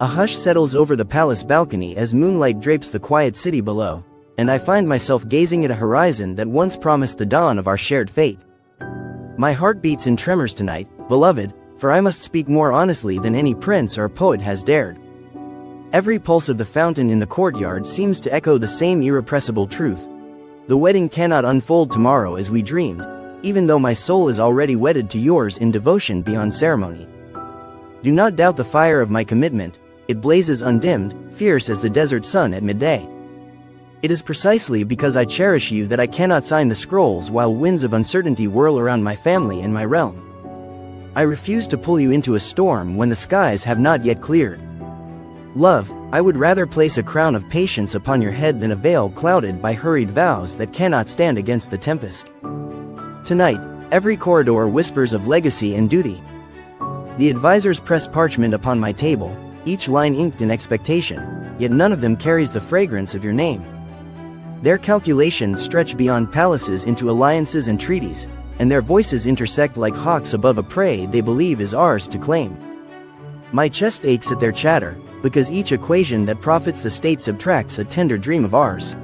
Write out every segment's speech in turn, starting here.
A hush settles over the palace balcony as moonlight drapes the quiet city below, and I find myself gazing at a horizon that once promised the dawn of our shared fate. My heart beats in tremors tonight, beloved, for I must speak more honestly than any prince or poet has dared. Every pulse of the fountain in the courtyard seems to echo the same irrepressible truth. The wedding cannot unfold tomorrow as we dreamed, even though my soul is already wedded to yours in devotion beyond ceremony. Do not doubt the fire of my commitment, it blazes undimmed, fierce as the desert sun at midday. It is precisely because I cherish you that I cannot sign the scrolls while winds of uncertainty whirl around my family and my realm. I refuse to pull you into a storm when the skies have not yet cleared. Love, I would rather place a crown of patience upon your head than a veil clouded by hurried vows that cannot stand against the tempest. Tonight, every corridor whispers of legacy and duty. The advisors press parchment upon my table, each line inked in expectation, yet none of them carries the fragrance of your name. Their calculations stretch beyond palaces into alliances and treaties, and their voices intersect like hawks above a prey they believe is ours to claim. My chest aches at their chatter, because each equation that profits the state subtracts a tender dream of ours.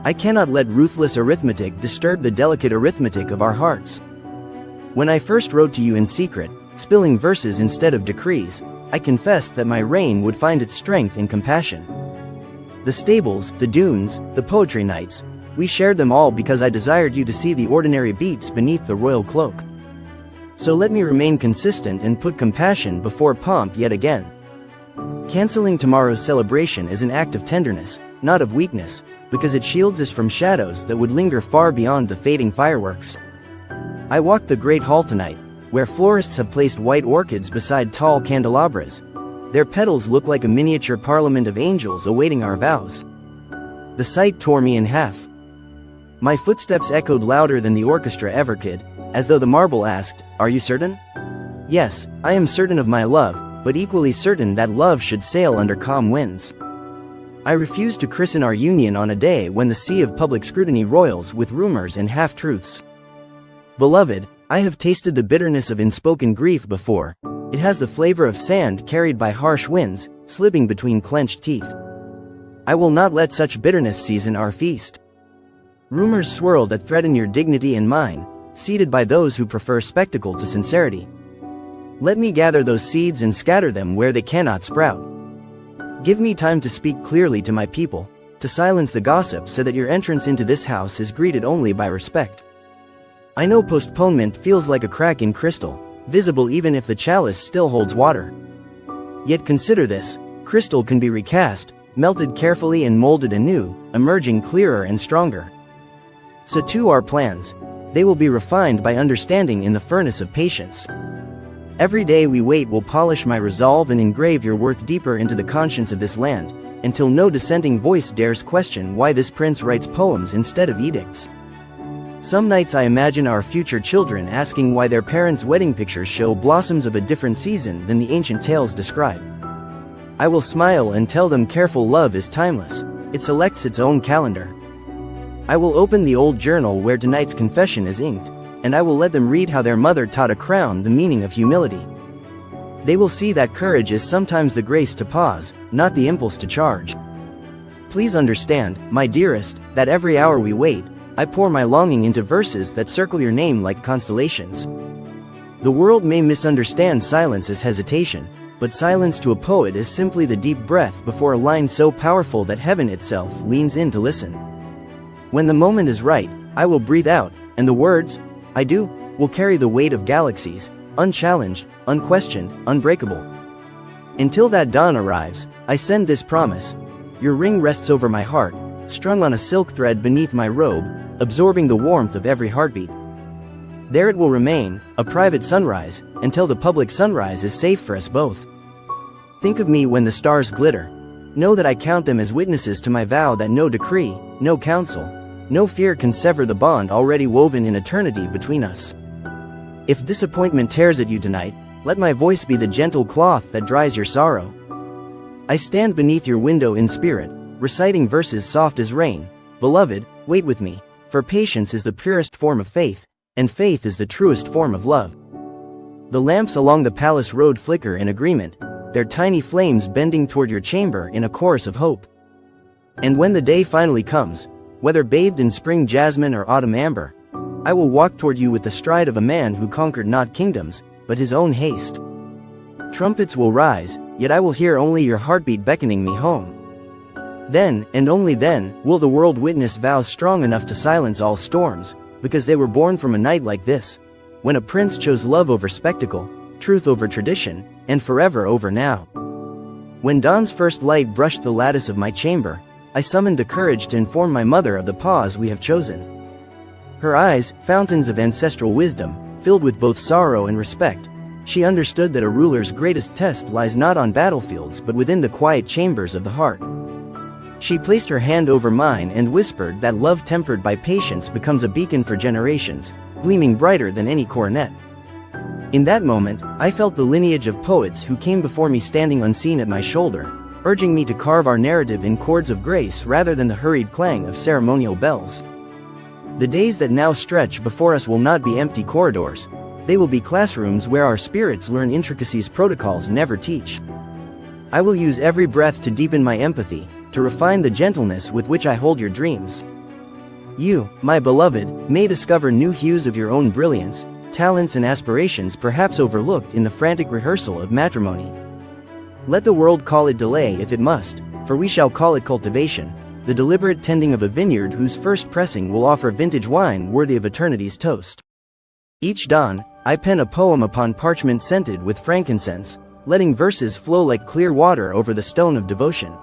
I cannot let ruthless arithmetic disturb the delicate arithmetic of our hearts. When I first wrote to you in secret, spilling verses instead of decrees, I confessed that my reign would find its strength in compassion. The stables, the dunes, the poetry nights, we shared them all because I desired you to see the ordinary beats beneath the royal cloak. So let me remain consistent and put compassion before pomp yet again. Canceling tomorrow's celebration is an act of tenderness, not of weakness, because it shields us from shadows that would linger far beyond the fading fireworks. I walked the great hall tonight, where florists have placed white orchids beside tall candelabras. Their petals look like a miniature parliament of angels awaiting our vows. The sight tore me in half. My footsteps echoed louder than the orchestra ever could, as though the marble asked, "Are you certain?" Yes, I am certain of my love, but equally certain that love should sail under calm winds. I refuse to christen our union on a day when the sea of public scrutiny roils with rumors and half-truths. Beloved, I have tasted the bitterness of unspoken grief before. It has the flavor of sand carried by harsh winds, slipping between clenched teeth. I will not let such bitterness season our feast. Rumors swirl that threaten your dignity and mine, seeded by those who prefer spectacle to sincerity. Let me gather those seeds and scatter them where they cannot sprout. Give me time to speak clearly to my people, to silence the gossip so that your entrance into this house is greeted only by respect. I know postponement feels like a crack in crystal, visible even if the chalice still holds water. Yet consider this, crystal can be recast, melted carefully and molded anew, emerging clearer and stronger. So too are plans. They will be refined by understanding in the furnace of patience. Every day we wait will polish my resolve and engrave your worth deeper into the conscience of this land, until no dissenting voice dares question why this prince writes poems instead of edicts. Some nights I imagine our future children asking why their parents' wedding pictures show blossoms of a different season than the ancient tales describe. I will smile and tell them careful love is timeless, it selects its own calendar. I will open the old journal where tonight's confession is inked, and I will let them read how their mother taught a crown the meaning of humility. They will see that courage is sometimes the grace to pause, not the impulse to charge. Please understand, my dearest, that every hour we wait, I pour my longing into verses that circle your name like constellations. The world may misunderstand silence as hesitation, but silence to a poet is simply the deep breath before a line so powerful that heaven itself leans in to listen. When the moment is right, I will breathe out, and the words, "I do," will carry the weight of galaxies, unchallenged, unquestioned, unbreakable. Until that dawn arrives, I send this promise. Your ring rests over my heart, strung on a silk thread beneath my robe, absorbing the warmth of every heartbeat. There it will remain, a private sunrise, until the public sunrise is safe for us both. Think of me when the stars glitter. Know that I count them as witnesses to my vow that no decree, no counsel, no fear can sever the bond already woven in eternity between us. If disappointment tears at you tonight, let my voice be the gentle cloth that dries your sorrow. I stand beneath your window in spirit, reciting verses soft as rain. Beloved, wait with me, for patience is the purest form of faith, and faith is the truest form of love. The lamps along the palace road flicker in agreement, their tiny flames bending toward your chamber in a chorus of hope. And when the day finally comes, whether bathed in spring jasmine or autumn amber, I will walk toward you with the stride of a man who conquered not kingdoms, but his own haste. Trumpets will rise, yet I will hear only your heartbeat beckoning me home. Then, and only then, will the world witness vows strong enough to silence all storms, because they were born from a night like this, when a prince chose love over spectacle, truth over tradition, and forever over now. When dawn's first light brushed the lattice of my chamber, I summoned the courage to inform my mother of the pause we have chosen. Her eyes, fountains of ancestral wisdom, filled with both sorrow and respect, she understood that a ruler's greatest test lies not on battlefields but within the quiet chambers of the heart. She placed her hand over mine and whispered that love tempered by patience becomes a beacon for generations, gleaming brighter than any coronet. In that moment, I felt the lineage of poets who came before me standing unseen at my shoulder, urging me to carve our narrative in chords of grace rather than the hurried clang of ceremonial bells. The days that now stretch before us will not be empty corridors. They will be classrooms where our spirits learn intricacies protocols never teach. I will use every breath to deepen my empathy, to refine the gentleness with which I hold your dreams. You, my beloved, may discover new hues of your own brilliance, talents and aspirations perhaps overlooked in the frantic rehearsal of matrimony. Let the world call it delay if it must, for we shall call it cultivation, the deliberate tending of a vineyard whose first pressing will offer vintage wine worthy of eternity's toast. Each dawn, I pen a poem upon parchment scented with frankincense, letting verses flow like clear water over the stone of devotion.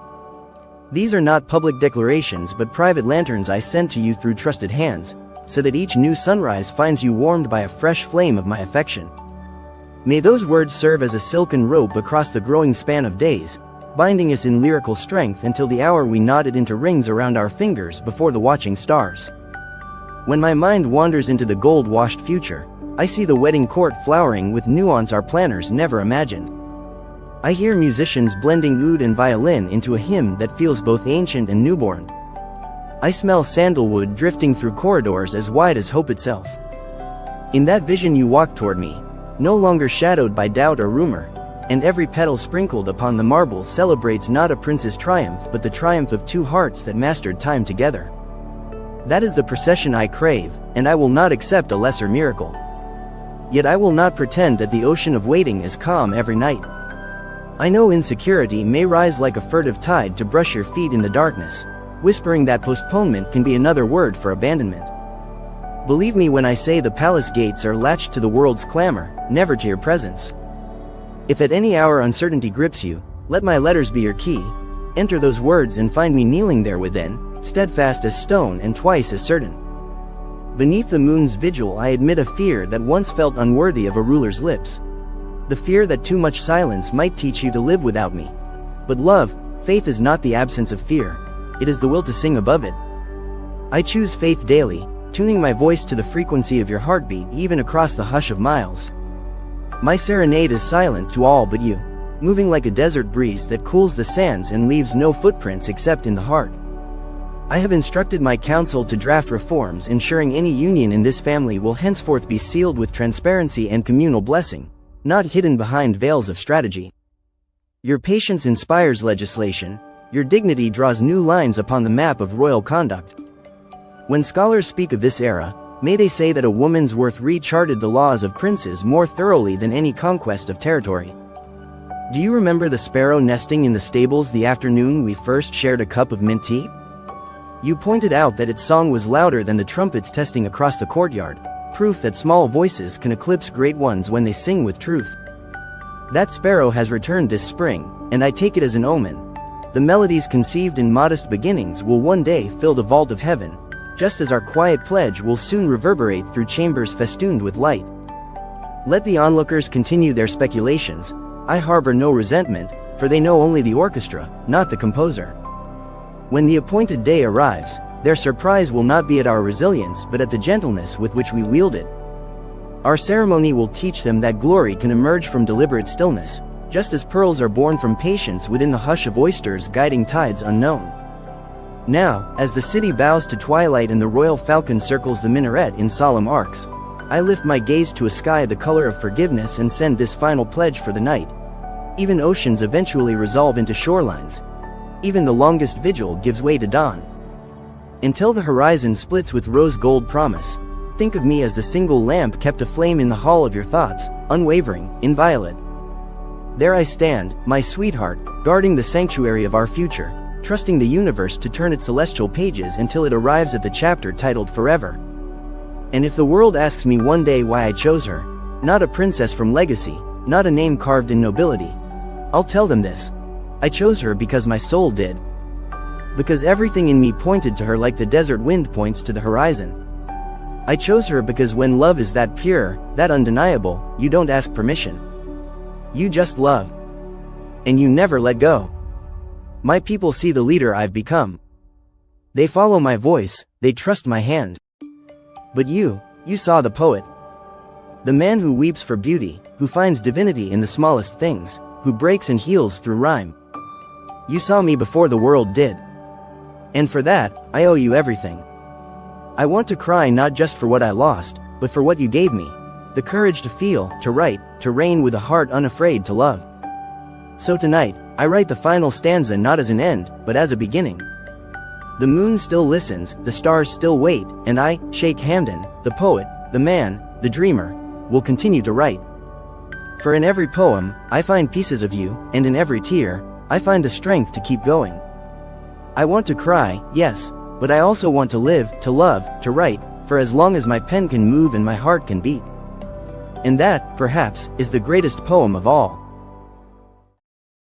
These are not public declarations but private lanterns I send to you through trusted hands, so that each new sunrise finds you warmed by a fresh flame of my affection. May those words serve as a silken rope across the growing span of days, binding us in lyrical strength until the hour we knotted into rings around our fingers before the watching stars. When my mind wanders into the gold-washed future, I see the wedding court flowering with nuance our planners never imagined. I hear musicians blending oud and violin into a hymn that feels both ancient and newborn. I smell sandalwood drifting through corridors as wide as hope itself. In that vision you walk toward me, no longer shadowed by doubt or rumor, and every petal sprinkled upon the marble celebrates not a prince's triumph but the triumph of two hearts that mastered time together. That is the procession I crave, and I will not accept a lesser miracle. Yet I will not pretend that the ocean of waiting is calm every night. I know insecurity may rise like a furtive tide to brush your feet in the darkness, whispering that postponement can be another word for abandonment. Believe me when I say the palace gates are latched to the world's clamor, never to your presence. If at any hour uncertainty grips you, let my letters be your key. Enter those words and find me kneeling there within, steadfast as stone and twice as certain. Beneath the moon's vigil I admit a fear that once felt unworthy of a ruler's lips. The fear that too much silence might teach you to live without me. But love, faith is not the absence of fear. It is the will to sing above it. I choose faith daily, tuning my voice to the frequency of your heartbeat even across the hush of miles. My serenade is silent to all but you, moving like a desert breeze that cools the sands and leaves no footprints except in the heart. I have instructed my council to draft reforms ensuring any union in this family will henceforth be sealed with transparency and communal blessing, not hidden behind veils of strategy. Your patience inspires legislation, your dignity draws new lines upon the map of royal conduct. When scholars speak of this era, may they say that a woman's worth recharted the laws of princes more thoroughly than any conquest of territory. Do you remember the sparrow nesting in the stables the afternoon we first shared a cup of mint tea? You pointed out that its song was louder than the trumpets testing across the courtyard, proof that small voices can eclipse great ones when they sing with truth. That sparrow has returned this spring, and I take it as an omen. The melodies conceived in modest beginnings will one day fill the vault of heaven, just as our quiet pledge will soon reverberate through chambers festooned with light. Let the onlookers continue their speculations. I harbor no resentment, for they know only the orchestra, not the composer. When the appointed day arrives, their surprise will not be at our resilience but at the gentleness with which we wield it. Our ceremony will teach them that glory can emerge from deliberate stillness, just as pearls are born from patience within the hush of oysters guiding tides unknown. Now, as the city bows to twilight and the royal falcon circles the minaret in solemn arcs, I lift my gaze to a sky the color of forgiveness and send this final pledge for the night. Even oceans eventually resolve into shorelines. Even the longest vigil gives way to dawn. Until the horizon splits with rose-gold promise, think of me as the single lamp kept aflame in the hall of your thoughts, unwavering, inviolate. There I stand, my sweetheart, guarding the sanctuary of our future, trusting the universe to turn its celestial pages until it arrives at the chapter titled Forever. And if the world asks me one day why I chose her, not a princess from legacy, not a name carved in nobility, I'll tell them this. I chose her because my soul did. Because everything in me pointed to her like the desert wind points to the horizon. I chose her because when love is that pure, that undeniable, you don't ask permission. You just love. And you never let go. My people see the leader I've become. They follow my voice, they trust my hand. But you saw the poet. The man who weeps for beauty, who finds divinity in the smallest things, who breaks and heals through rhyme. You saw me before the world did. And for that, I owe you everything. I want to cry not just for what I lost, but for what you gave me. The courage to feel, to write, to reign with a heart unafraid to love. So tonight, I write the final stanza not as an end, but as a beginning. The moon still listens, the stars still wait, and I, Sheikh Hamdan, the poet, the man, the dreamer, will continue to write. For in every poem, I find pieces of you, and in every tear, I find the strength to keep going. I want to cry, yes, but I also want to live, to love, to write, for as long as my pen can move and my heart can beat. And that, perhaps, is the greatest poem of all.